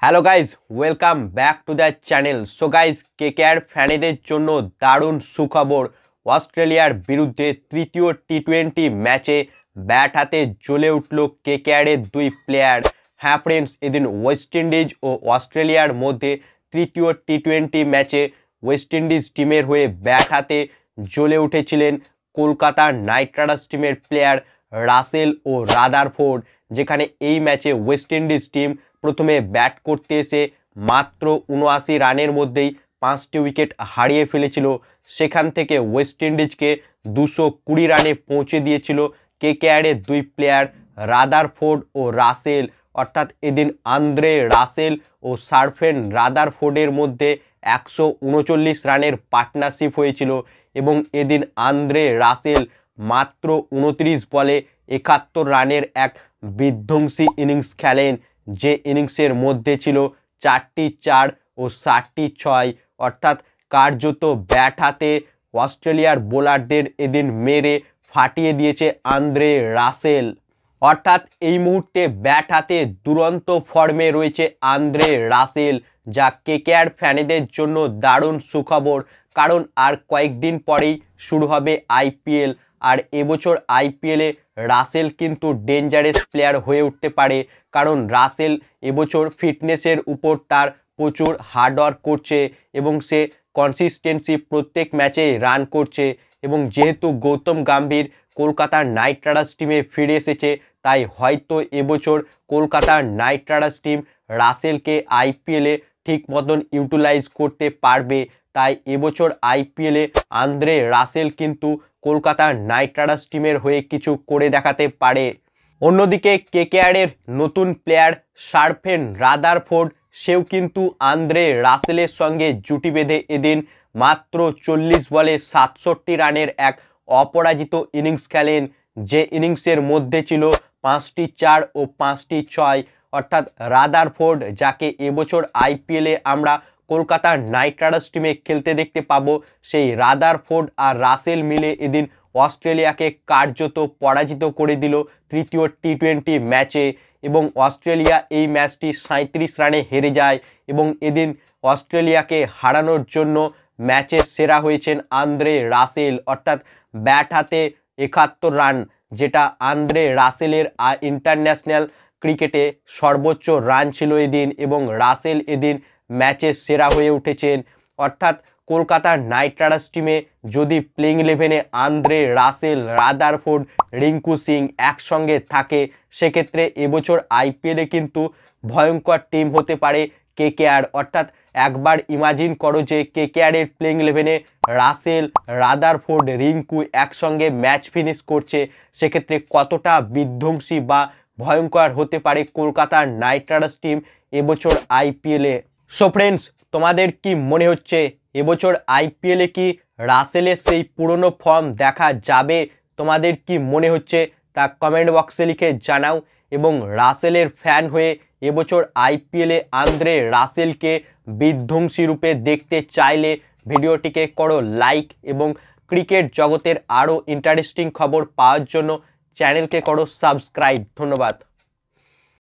Hello guys, welcome back to the channel. So guys, KKR ফ্যানেদের জন্য দারুণ সুখবর। অস্ট্রেলিয়ার বিরুদ্ধে তৃতীয় টি-20 ম্যাচে ব্যাট হাতে জ্বলে উঠল কেকেআরের দুই প্লেয়ার। হ্যাঁ ফ্রেন্ডস, এদিন ওয়েস্ট ইন্ডিজ ও অস্ট্রেলিয়ার মধ্যে তৃতীয় টি-20 ম্যাচে ওয়েস্ট ইন্ডিজ টিমের হয়ে ব্যাট হাতে জ্বলে উঠেছিলেন কলকাতা নাইট রাইডার্স টিমের প্লেয়ার রাসেল ও রাদারফোর্ড। যেখানে এই ম্যাচে ওয়েস্ট ইন্ডিজ টিম প্রথমে ব্যাট করতে এসে মাত্র ৭৯ রানের মধ্যেই ৫টি উইকেট হারিয়ে ফেলেছিল। সেখান থেকে ওয়েস্ট ইন্ডিজকে ২২০ রানে পৌঁছে দিয়েছিল কেকেআরের দুই প্লেয়ার রাদারফোর্ড ও রাসেল। অর্থাৎ এদিন আন্দ্রে রাসেল ও সার্ফেন রাদারফোর্ডের মধ্যে ১৩৯ রানের পার্টনারশিপ হয়েছিল এবং এদিন আন্দ্রে রাসেল মাত্র ২৯ বলে ৭১ রানের এক বিধ্বংসী ইনিংস খেলেন, যে ইনিংসের মধ্যে ছিল ৪টি ৪ ও ৭টি ৬। অর্থাৎ কার্যত ব্যাট হাতে অস্ট্রেলিয়ার বোলারদের এদিন মেরে ফাটিয়ে দিয়েছে আন্দ্রে রাসেল। অর্থাৎ এই মুহূর্তে ব্যাট হাতে দুরন্ত ফর্মে রয়েছে আন্দ্রে রাসেল, যা কেকেআর ফ্যানেদের জন্য দারুণ সুখবর। কারণ আর কয়েকদিন পরেই শুরু হবে আইপিএল, আর এবছর আইপিএলে রাসেল কিন্তু ডেঞ্জারাস প্লেয়ার হয়ে উঠতে পারে। কারণ রাসেল এবছর ফিটনেসের উপর তার প্রচুর হার্ডওয়ার্ক করছে এবং সে কনসিস্টেন্সি প্রত্যেক ম্যাচেই রান করছে। এবং যেহেতু গৌতম গম্ভীর কলকাতার নাইট রাইডার্স টিমে ফিরে এসেছে, তাই হয়তো এবছর কলকাতার নাইট রাইডার্স টিম রাসেলকে আইপিএলে ঠিক মতন ইউটিলাইজ করতে পারবে। তাই এবছর আইপিএলে আন্দ্রে রাসেল কিন্তু কলকাতার নাইট রাইডার্স টিমের হয়ে কিছু করে দেখাতে পারে। অন্যদিকে কেকেআরের নতুন প্লেয়ার সার্ফেন রাদারফোর্ড, সেও কিন্তু আন্দ্রে রাসেলের সঙ্গে জুটি বেঁধে এদিন মাত্র ৪০ বলে ৬৭ রানের এক অপরাজিত ইনিংস খেলেন, যে ইনিংসের মধ্যে ছিল ৫টি ৪ ও 5টি ৬। অর্থাৎ রাদারফোর্ড, যাকে এবছর আইপিএলে আমরা কলকাতার নাইট রাইডার্স টিমে খেলতে দেখতে পাবো, সেই রাদারফোর্ড আর রাসেল মিলে এদিন অস্ট্রেলিয়াকে কার্যত পরাজিত করে দিল তৃতীয় টি-20 ম্যাচে। এবং অস্ট্রেলিয়া এই ম্যাচটি ৩৭ রানে হেরে যায় এবং এদিন অস্ট্রেলিয়াকে হারানোর জন্য ম্যাচের সেরা হয়েছেন আন্দ্রে রাসেল। অর্থাৎ ব্যাট হাতে ৭১ রান, যেটা আন্দ্রে রাসেলের ইন্টারন্যাশনাল ক্রিকেটে সর্বোচ্চ রান ছিল এদিন, এবং রাসেল এদিন ম্যাচের সেরা হয়ে উঠেছেন। অর্থাৎ কলকাতার নাইট রাইডার্স টিমে যদি প্লেইং ইলেভেনে Andre Russell, Rutherford, Rinku Singh একসঙ্গে থাকে, সেক্ষেত্রে এবছর আইপিএলে কিন্তু ভয়ঙ্কর টিম হতে পারে কেকেআর। অর্থাৎ একবার ইমাজিন করো যে কেকেআরের প্লেইং ইলেভেনে রাসেল, রাদারফোর্ড, রিঙ্কু একসঙ্গে ম্যাচ ফিনিশ করছে, সেক্ষেত্রে কতটা বিধ্বংসী বা ভয়ঙ্কর হতে পারে কলকাতার নাইট রাইডার্স টিম এবছর আইপিএলে। সো ফ্রেন্ডস, তোমাদের কি মনে হচ্ছে এবছর আইপিএলে কি রাসেলের সেই পুরনো ফর্ম দেখা যাবে? তোমাদের কি মনে হচ্ছে তা কমেন্ট বক্সে লিখে জানাও। এবং রাসেলের ফ্যান হয়ে এবছর আইপিএলে আন্দ্রে রাসেলকে বিধ্বংসী রূপে দেখতে চাইলে ভিডিওটিকে করো লাইক, এবং ক্রিকেট জগতের আরও ইন্টারেস্টিং খবর পাওয়ার জন্য চ্যানেলকে করো সাবস্ক্রাইব। ধন্যবাদ।